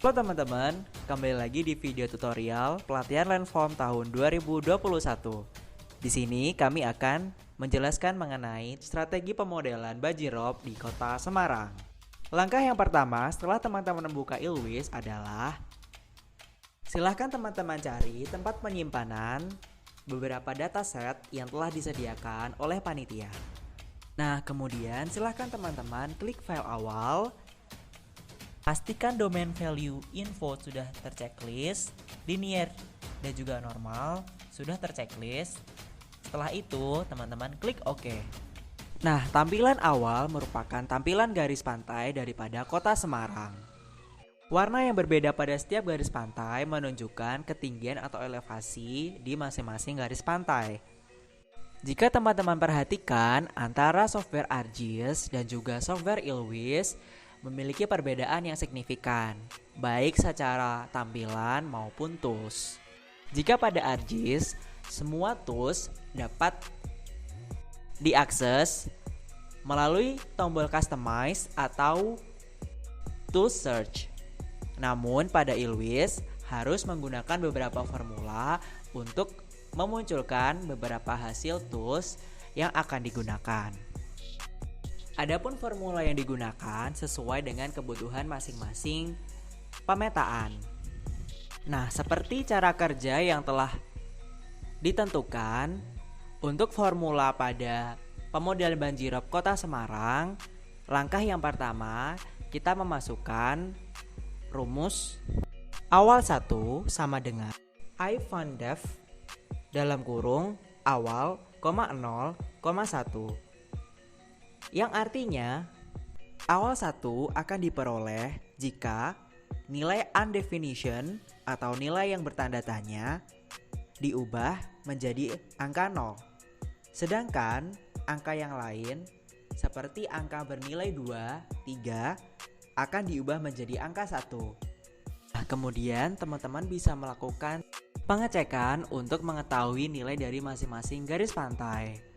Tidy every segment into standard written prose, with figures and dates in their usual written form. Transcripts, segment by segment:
Halo teman-teman, kembali lagi di video tutorial pelatihan Landform tahun 2021. Di sini kami akan menjelaskan mengenai strategi pemodelan banjirop di Kota Semarang. Langkah yang pertama setelah teman-teman membuka Ilwis adalah silahkan teman-teman cari tempat penyimpanan beberapa dataset yang telah disediakan oleh panitia. Nah, kemudian silahkan teman-teman klik file awal. Pastikan domain value info sudah terchecklist, linear dan juga normal sudah terchecklist. Setelah itu, teman-teman klik OK. Nah, tampilan awal merupakan tampilan garis pantai daripada Kota Semarang. Warna yang berbeda pada setiap garis pantai menunjukkan ketinggian atau elevasi di masing-masing garis pantai. Jika teman-teman perhatikan, antara software ArcGIS dan juga software Ilwis memiliki perbedaan yang signifikan, baik secara tampilan maupun tools. Jika pada ArcGIS, semua tools dapat diakses melalui tombol Customize atau Tools Search. Namun pada Ilwis harus menggunakan beberapa formula untuk memunculkan beberapa hasil tools yang akan digunakan. Adapun formula yang digunakan sesuai dengan kebutuhan masing-masing pemetaan. Nah, seperti cara kerja yang telah ditentukan untuk formula pada pemodelan banjirop Kota Semarang, langkah yang pertama kita memasukkan rumus awal 1 sama dengan I found depth dalam kurung awal, 0, 1. Yang artinya, awal 1 akan diperoleh jika nilai undefinition atau nilai yang bertanda tanya diubah menjadi angka 0. Sedangkan angka yang lain seperti angka bernilai 2, 3 akan diubah menjadi angka 1. Nah, kemudian teman-teman bisa melakukan pengecekan untuk mengetahui nilai dari masing-masing garis pantai.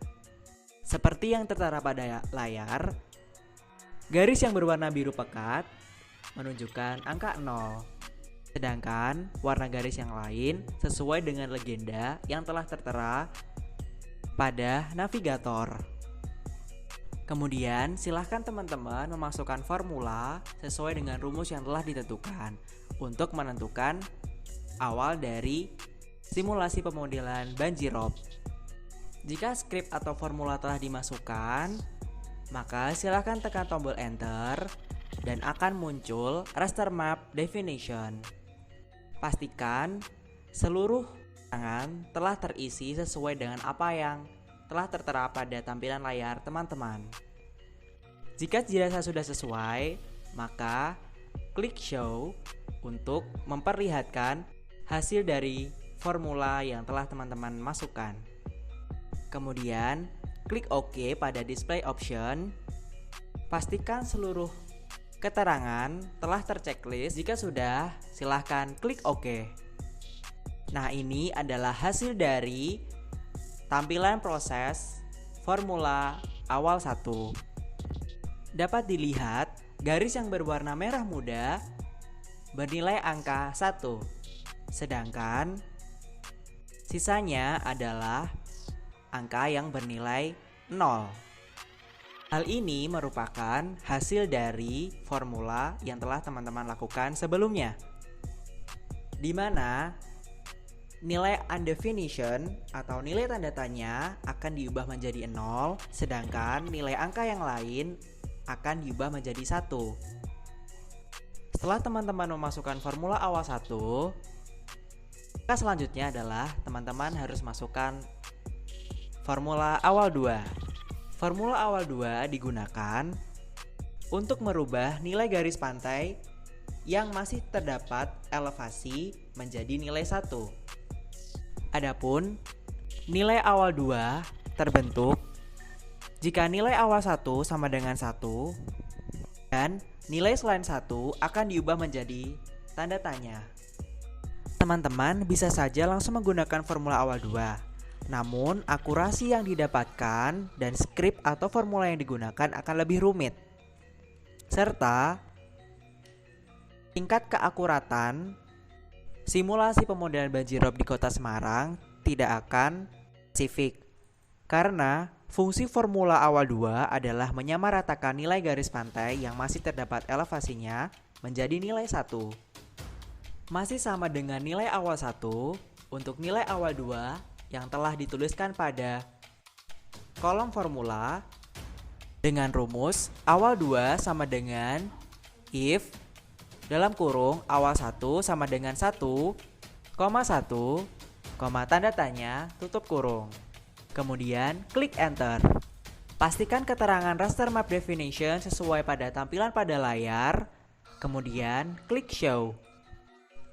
Seperti yang tertera pada layar, garis yang berwarna biru pekat menunjukkan angka 0. Sedangkan warna garis yang lain sesuai dengan legenda yang telah tertera pada navigator. Kemudian silahkan teman-teman memasukkan formula sesuai dengan rumus yang telah ditentukan untuk menentukan awal dari simulasi pemodelan banjirop. Jika skrip atau formula telah dimasukkan, maka silakan tekan tombol enter dan akan muncul raster map definition. Pastikan seluruh tangan telah terisi sesuai dengan apa yang telah tertera pada tampilan layar teman-teman. Jika dirasa sudah sesuai, maka klik show untuk memperlihatkan hasil dari formula yang telah teman-teman masukkan. Kemudian, klik OK pada display option. Pastikan seluruh keterangan telah terchecklist. Jika sudah, silahkan klik OK. Nah, ini adalah hasil dari tampilan proses formula awal 1. Dapat dilihat, garis yang berwarna merah muda bernilai angka 1. Sedangkan sisanya adalah angka yang bernilai 0. Hal ini merupakan hasil dari formula yang telah teman-teman lakukan sebelumnya, di mana nilai undefinition atau nilai tanda tanya akan diubah menjadi 0, sedangkan nilai angka yang lain akan diubah menjadi 1. Setelah teman-teman memasukkan formula awal 1, maka selanjutnya adalah teman-teman harus masukkan formula awal 2. Formula awal 2 digunakan untuk merubah nilai garis pantai yang masih terdapat elevasi menjadi nilai 1. Adapun nilai awal 2 terbentuk jika nilai awal 1 sama dengan 1 dan nilai selain 1 akan diubah menjadi tanda tanya. Teman-teman bisa saja langsung menggunakan formula awal 2. Namun, akurasi yang didapatkan dan skrip atau formula yang digunakan akan lebih rumit. Serta tingkat keakuratan simulasi pemodelan banjirop di Kota Semarang tidak akan spesifik karena fungsi formula awal 2 adalah menyamaratakan nilai garis pantai yang masih terdapat elevasinya menjadi nilai 1. Masih sama dengan nilai awal 1 untuk nilai awal 2 yang telah dituliskan pada kolom formula dengan rumus awal 2 sama dengan if dalam kurung awal 1 sama dengan 1, 1, tanda tanya, tutup kurung. Kemudian klik enter. Pastikan keterangan raster map definition sesuai pada tampilan pada layar. Kemudian klik show.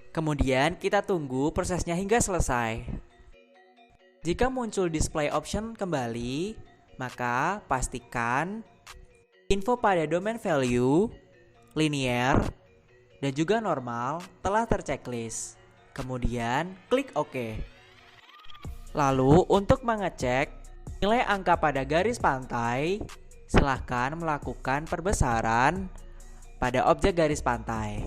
Kemudian kita tunggu prosesnya hingga selesai. Jika muncul display option kembali, maka pastikan info pada domain value, linear, dan juga normal telah terchecklist. Kemudian klik OK. Lalu untuk mengecek nilai angka pada garis pantai, silahkan melakukan perbesaran pada objek garis pantai.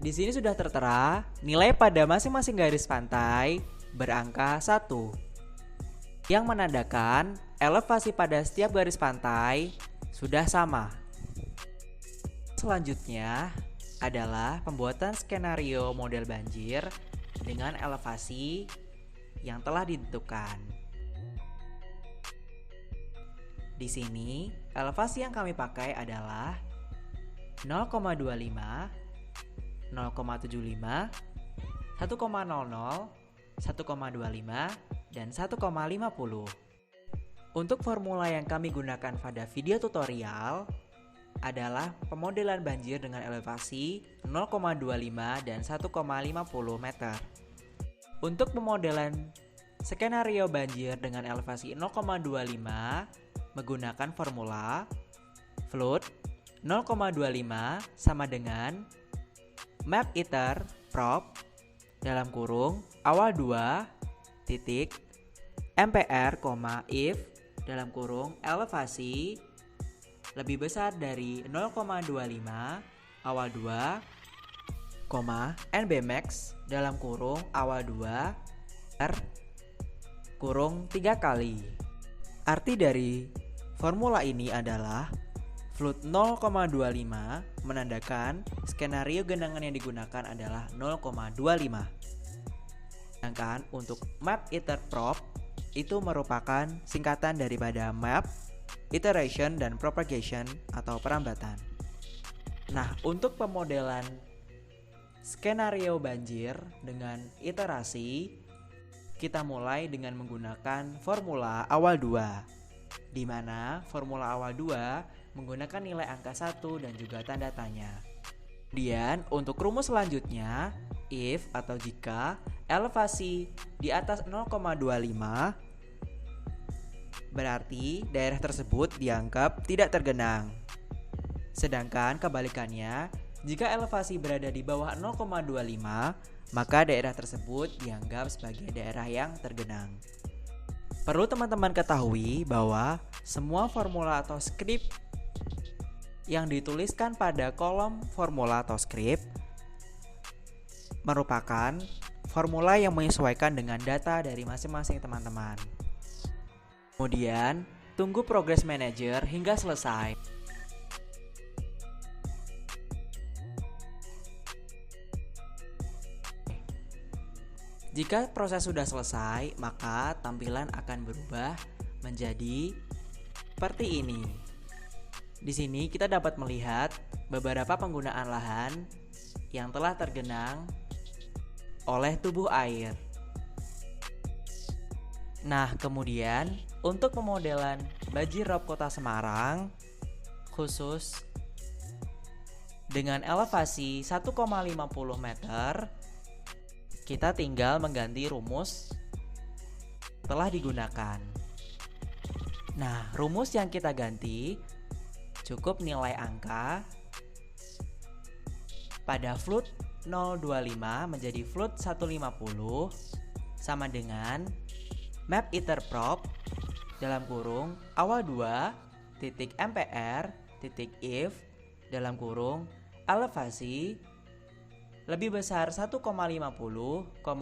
Di sini sudah tertera nilai pada masing-masing garis pantai berangka 1, yang menandakan elevasi pada setiap garis pantai sudah sama. Selanjutnya adalah pembuatan skenario model banjir dengan elevasi yang telah ditentukan. Di sini, elevasi yang kami pakai adalah 0,25, 0,75, 1,00, 1,25, dan 1,50. Untuk formula yang kami gunakan pada video tutorial adalah pemodelan banjir dengan elevasi 0,25 dan 1,50 meter. Untuk pemodelan skenario banjir dengan elevasi 0,25 menggunakan formula flood 0,25 sama dengan map iter prop dalam kurung awal 2 titik mpr, if dalam kurung elevasi lebih besar dari 0,25 awal 2, nbmax dalam kurung awal 2 r kurung 3 kali. Arti dari formula ini adalah flood 0,25 menandakan skenario genangan yang digunakan adalah 0,25. Sedangkan untuk map iter prop itu merupakan singkatan daripada map, iteration, dan propagation atau perambatan. Nah, untuk pemodelan skenario banjir dengan iterasi, kita mulai dengan menggunakan formula awal 2, di mana formula awal 2 menggunakan nilai angka 1 dan juga tanda tanya. Kemudian untuk rumus selanjutnya, if atau jika elevasi di atas 0,25 berarti daerah tersebut dianggap tidak tergenang. Sedangkan kebalikannya, jika elevasi berada di bawah 0,25, maka daerah tersebut dianggap sebagai daerah yang tergenang. Perlu teman-teman ketahui bahwa semua formula atau skrip yang dituliskan pada kolom formula atau skrip merupakan formula yang menyesuaikan dengan data dari masing-masing teman-teman. Kemudian, tunggu progress manager hingga selesai. Jika proses sudah selesai, maka tampilan akan berubah menjadi seperti ini. Di sini kita dapat melihat beberapa penggunaan lahan yang telah tergenang oleh tubuh air. Nah, kemudian untuk pemodelan banjirop Kota Semarang khusus dengan elevasi 1,50 meter, kita tinggal mengganti rumus telah digunakan. Nah, rumus yang kita ganti cukup nilai angka pada flood 025 menjadi flood 150 sama dengan map iter prop dalam kurung awal 2 titik mpr titik if dalam kurung elevasi lebih besar 1,50,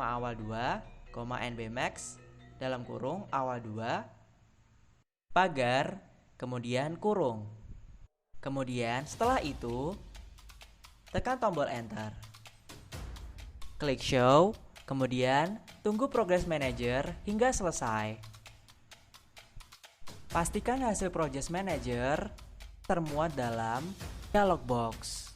awal 2, NBmax, dalam kurung awal 2, pagar, kemudian kurung. Kemudian setelah itu, tekan tombol enter. Klik show, kemudian tunggu Progress Manager hingga selesai. Pastikan hasil Progress Manager termuat dalam dialog box.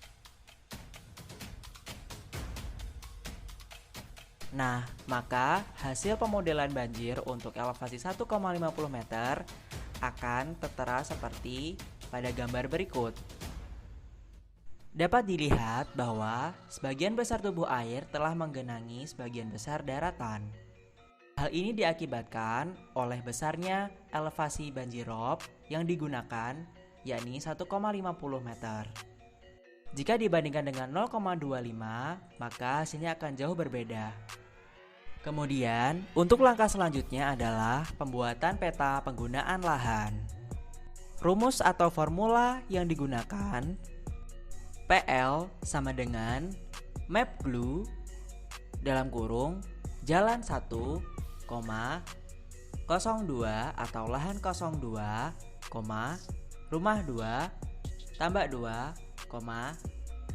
Nah, maka hasil pemodelan banjir untuk elevasi 1,50 meter akan tertera seperti pada gambar berikut. Dapat dilihat bahwa sebagian besar tubuh air telah menggenangi sebagian besar daratan. Hal ini diakibatkan oleh besarnya elevasi banjirop yang digunakan, yakni 1,50 meter. Jika dibandingkan dengan 0,25, maka hasilnya akan jauh berbeda. Kemudian, untuk langkah selanjutnya adalah pembuatan peta penggunaan lahan. Rumus atau formula yang digunakan PL sama dengan map glue dalam kurung jalan 1, 02 atau lahan 02, rumah 2, tambak 2,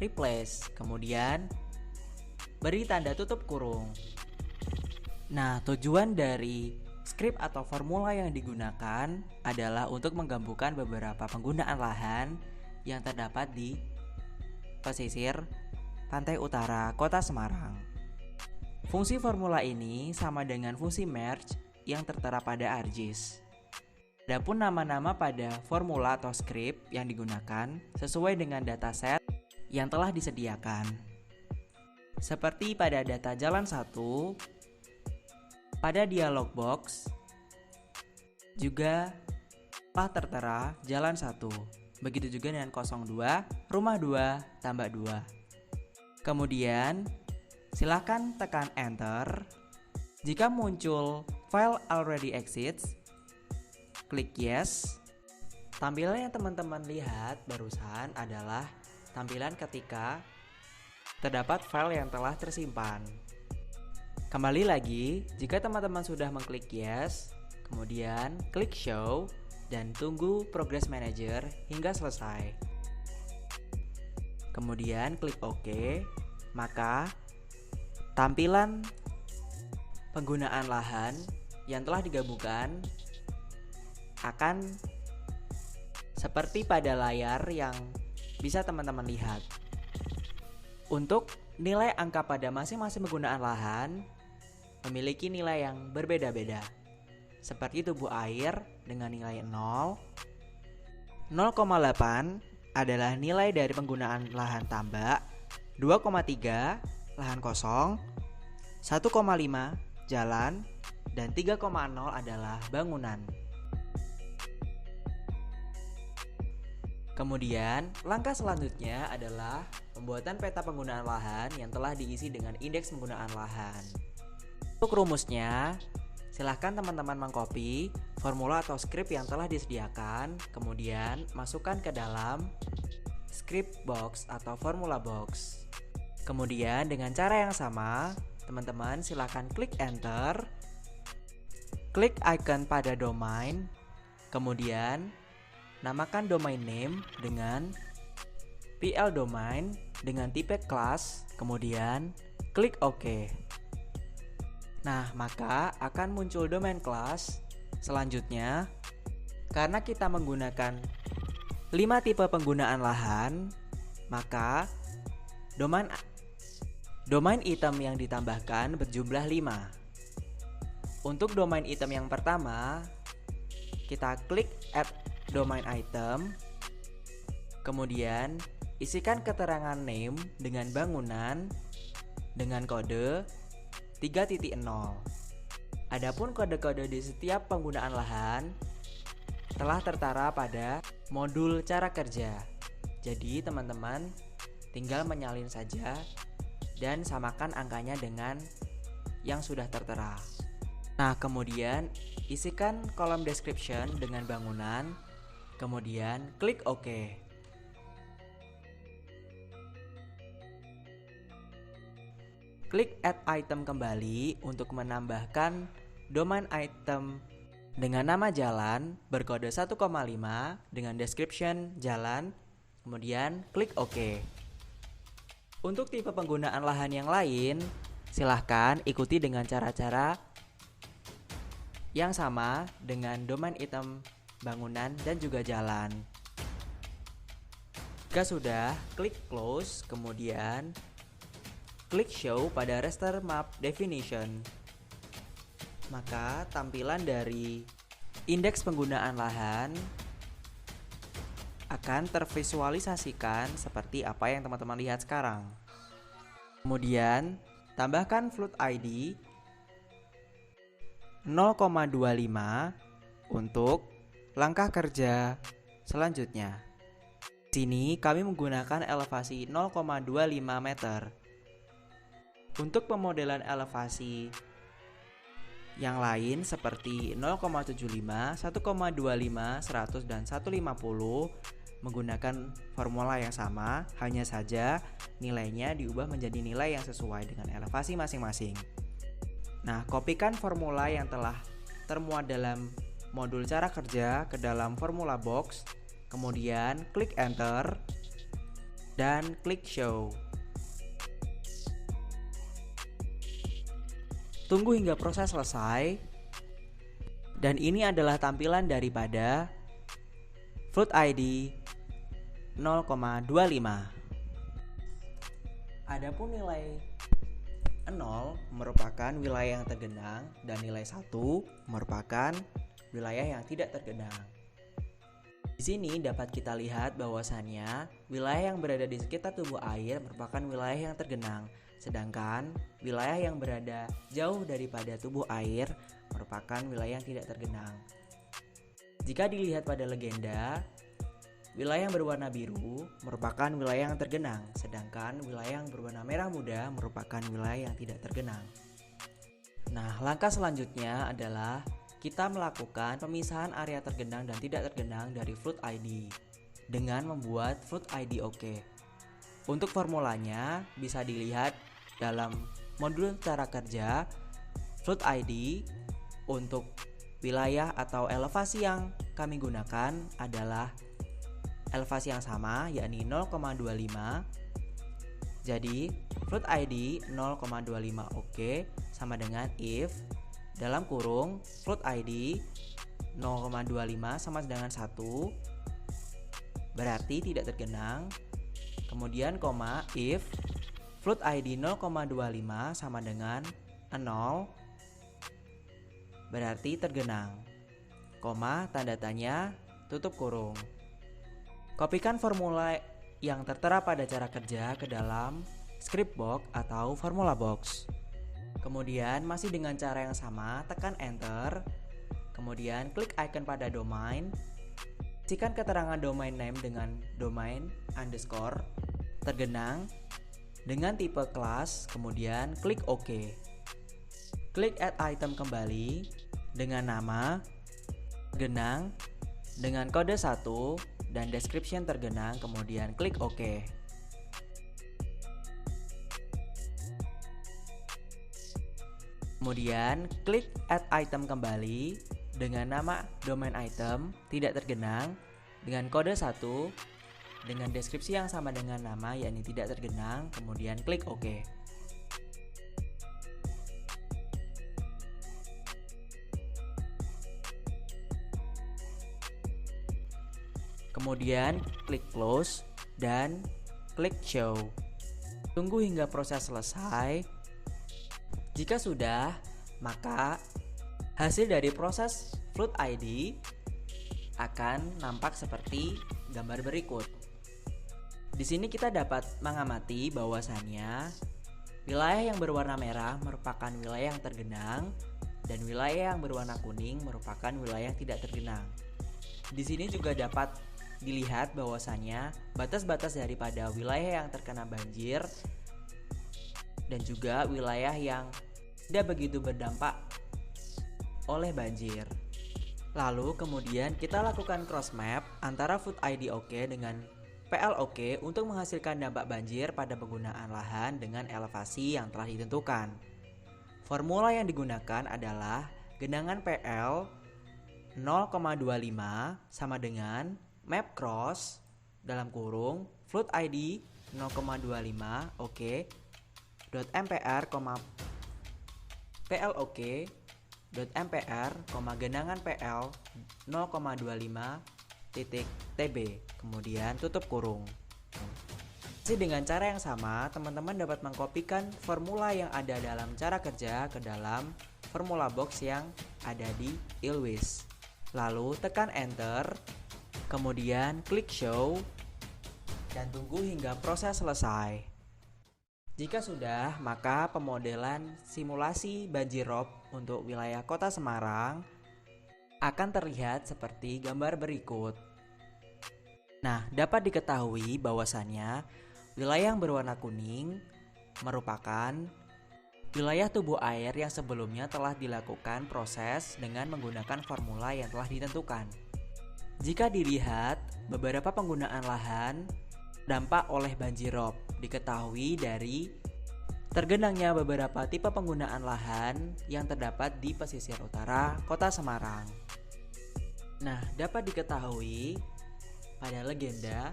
replace. Kemudian beri tanda tutup kurung. Nah, tujuan dari skrip atau formula yang digunakan adalah untuk menggabungkan beberapa penggunaan lahan yang terdapat di pesisir pantai utara Kota Semarang. Fungsi formula ini sama dengan fungsi merge yang tertera pada ArcGIS. Adapun nama-nama pada formula atau skrip yang digunakan sesuai dengan dataset yang telah disediakan. Seperti pada data jalan 1, pada dialog box juga telah tertera jalan 1. Begitu juga dengan 02, rumah 2, tambak 2. Kemudian silakan tekan enter. Jika muncul file already exists, klik yes. Tampilan yang teman-teman lihat barusan adalah tampilan ketika terdapat file yang telah tersimpan. Kembali lagi, jika teman-teman sudah mengklik yes, kemudian klik show dan tunggu Progress Manager hingga selesai. Kemudian klik OK, maka tampilan penggunaan lahan yang telah digabungkan akan seperti pada layar yang bisa teman-teman lihat. Untuk nilai angka pada masing-masing penggunaan lahan memiliki nilai yang berbeda-beda. Seperti tubuh air dengan nilai 0, 0,8 adalah nilai dari penggunaan lahan tambak, 2,3 lahan kosong, 1,5 jalan, dan 3,0 adalah bangunan. Kemudian, langkah selanjutnya adalah pembuatan peta penggunaan lahan yang telah diisi dengan indeks penggunaan lahan. Untuk rumusnya, silahkan teman-teman mengcopy formula atau skrip yang telah disediakan, kemudian masukkan ke dalam script box atau formula box. Kemudian dengan cara yang sama, teman-teman silahkan klik enter, klik icon pada domain, kemudian namakan domain name dengan PL domain dengan tipe class, kemudian klik OK. Nah, maka akan muncul domain class. Selanjutnya, karena kita menggunakan 5 tipe penggunaan lahan, maka domain item yang ditambahkan berjumlah 5. Untuk domain item yang pertama, kita klik add domain item, kemudian isikan keterangan name dengan bangunan dengan kode 3.0. Adapun kode-kode di setiap penggunaan lahan telah tertera pada modul cara kerja. Jadi teman-teman tinggal menyalin saja dan samakan angkanya dengan yang sudah tertera. Nah, kemudian isikan kolom description dengan bangunan, kemudian klik OK. klik add item kembali untuk menambahkan domain item dengan nama jalan berkode 1,5 dengan description jalan, kemudian klik OK. Untuk tipe penggunaan lahan yang lain, silahkan ikuti dengan cara-cara yang sama dengan domain item bangunan dan juga jalan. Jika sudah, klik close, kemudian klik show pada raster map definition. Maka tampilan dari indeks penggunaan lahan akan tervisualisasikan seperti apa yang teman-teman lihat sekarang. Kemudian, tambahkan flood ID 0,25 untuk langkah kerja selanjutnya. Di sini kami menggunakan elevasi 0,25 meter. Untuk pemodelan elevasi yang lain seperti 0,75, 1,25, 100, dan 150 menggunakan formula yang sama, hanya saja nilainya diubah menjadi nilai yang sesuai dengan elevasi masing-masing. Nah, kopikan formula yang telah termuat dalam modul cara kerja ke dalam formula box, kemudian klik enter dan klik show. Tunggu hingga proses selesai. Dan ini adalah tampilan daripada flood ID 0,25. Adapun nilai 0 merupakan wilayah yang tergenang dan nilai 1 merupakan wilayah yang tidak tergenang. Di sini dapat kita lihat bahwasannya wilayah yang berada di sekitar tubuh air merupakan wilayah yang tergenang, sedangkan wilayah yang berada jauh daripada tubuh air merupakan wilayah yang tidak tergenang. Jika dilihat pada legenda, wilayah yang berwarna biru merupakan wilayah yang tergenang, sedangkan wilayah yang berwarna merah muda merupakan wilayah yang tidak tergenang. Nah, langkah selanjutnya adalah kita melakukan pemisahan area tergenang dan tidak tergenang dari flood ID dengan membuat flood ID OK. Untuk formulanya bisa dilihat dalam modul cara kerja. Flood ID untuk wilayah atau elevasi yang kami gunakan adalah elevasi yang sama, yakni 0,25. Jadi flood ID 0,25 OK sama dengan if dalam kurung flood ID 0,25 sama dengan 1 berarti tidak tergenang, kemudian koma if flood ID 0,25 sama dengan 0 berarti tergenang, koma tanda tanya tutup kurung. Kopikan formula yang tertera pada cara kerja ke dalam script box atau formula box. Kemudian masih dengan cara yang sama, tekan enter, kemudian klik icon pada domain, isikan keterangan domain name dengan domain underscore tergenang dengan tipe kelas, kemudian klik OK. Klik add item kembali dengan nama tergenang dengan kode 1 dan description tergenang, kemudian klik OK. Kemudian klik add item kembali dengan nama domain item tidak tergenang dengan kode 1 dengan deskripsi yang sama dengan nama yakni tidak tergenang, kemudian klik OK. Kemudian klik close dan klik show. Tunggu hingga proses selesai. Jika sudah, maka hasil dari proses flood ID akan nampak seperti gambar berikut. Di sini kita dapat mengamati bahwasannya wilayah yang berwarna merah merupakan wilayah yang tergenang dan wilayah yang berwarna kuning merupakan wilayah yang tidak tergenang. Di sini juga dapat dilihat bahwasannya batas-batas daripada wilayah yang terkena banjir dan juga wilayah yang tidak begitu berdampak oleh banjir. Lalu kemudian kita lakukan cross map antara flood ID OK dengan PLOK untuk menghasilkan dampak banjir pada penggunaan lahan dengan elevasi yang telah ditentukan. Formula yang digunakan adalah genangan PL 0,25 sama dengan map cross dalam kurung flood ID 0,25 oke .mpr, PLOK .mpr, genangan PL 0,25 titik TB, kemudian tutup kurung. Masih dengan cara yang sama, teman-teman dapat mengkopikan formula yang ada dalam cara kerja ke dalam formula box yang ada di Ilwis. Lalu tekan enter, kemudian klik show, dan tunggu hingga proses selesai. Jika sudah, maka pemodelan simulasi banjirop untuk wilayah Kota Semarang akan terlihat seperti gambar berikut. Nah, dapat diketahui bahwasannya wilayah yang berwarna kuning merupakan wilayah tubuh air yang sebelumnya telah dilakukan proses dengan menggunakan formula yang telah ditentukan. Jika dilihat, beberapa penggunaan lahan dampak oleh banjirop diketahui dari tergenangnya beberapa tipe penggunaan lahan yang terdapat di pesisir utara Kota Semarang. Nah, dapat diketahui pada legenda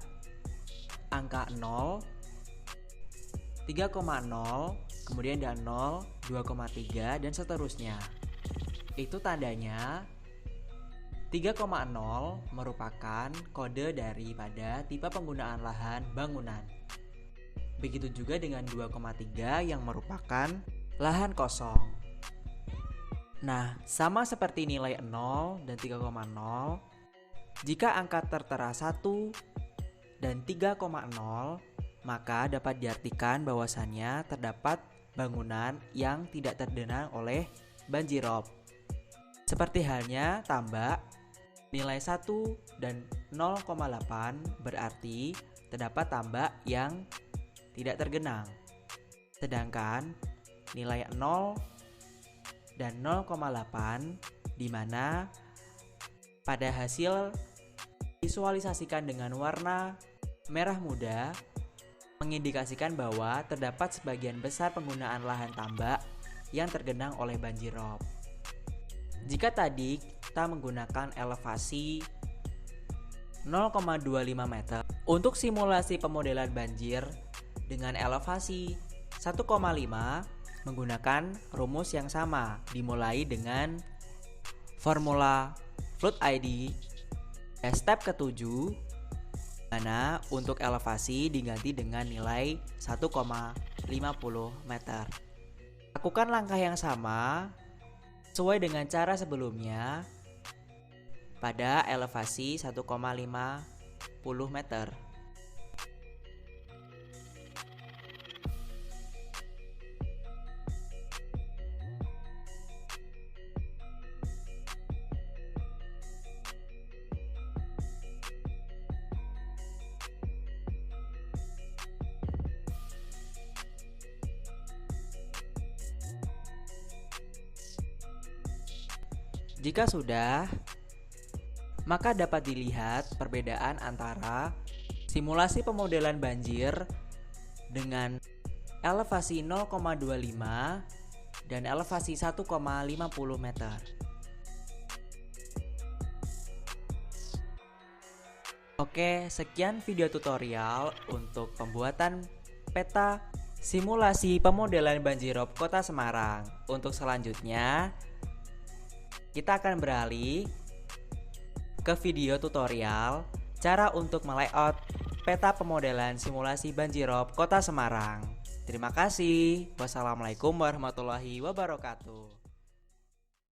angka 0, 3,0, kemudian ada 0, 2,3 dan seterusnya. Itu tandanya 3,0 merupakan kode daripada tipe penggunaan lahan bangunan. Begitu juga dengan 2,3 yang merupakan lahan kosong. Nah, sama seperti nilai 0 dan 3,0, jika angka tertera 1 dan 3,0, maka dapat diartikan bahwasannya terdapat bangunan yang tidak tergenang oleh banjirop. Seperti halnya tambak, nilai 1 dan 0,8 berarti terdapat tambak yang tidak tergenang. Sedangkan nilai 0 dan 0,8 di mana pada hasil visualisasikan dengan warna merah muda mengindikasikan bahwa terdapat sebagian besar penggunaan lahan tambak yang tergenang oleh banjirop. Jika tadi kita menggunakan elevasi 0,25 meter untuk simulasi pemodelan banjir dengan elevasi 1,5 menggunakan rumus yang sama, dimulai dengan formula flood ID step ke-7, mana untuk elevasi diganti dengan nilai 1,50 meter. Lakukan langkah yang sama sesuai dengan cara sebelumnya pada elevasi 1,50 meter. Jika sudah, maka dapat dilihat perbedaan antara simulasi pemodelan banjir dengan elevasi 0,25 dan elevasi 1,50 meter. Oke, sekian video tutorial untuk pembuatan peta simulasi pemodelan banjirop Kota Semarang. Untuk selanjutnya, kita akan beralih ke video tutorial cara untuk melayout peta pemodelan simulasi banjirop Kota Semarang. Terima kasih. Wassalamualaikum warahmatullahi wabarakatuh.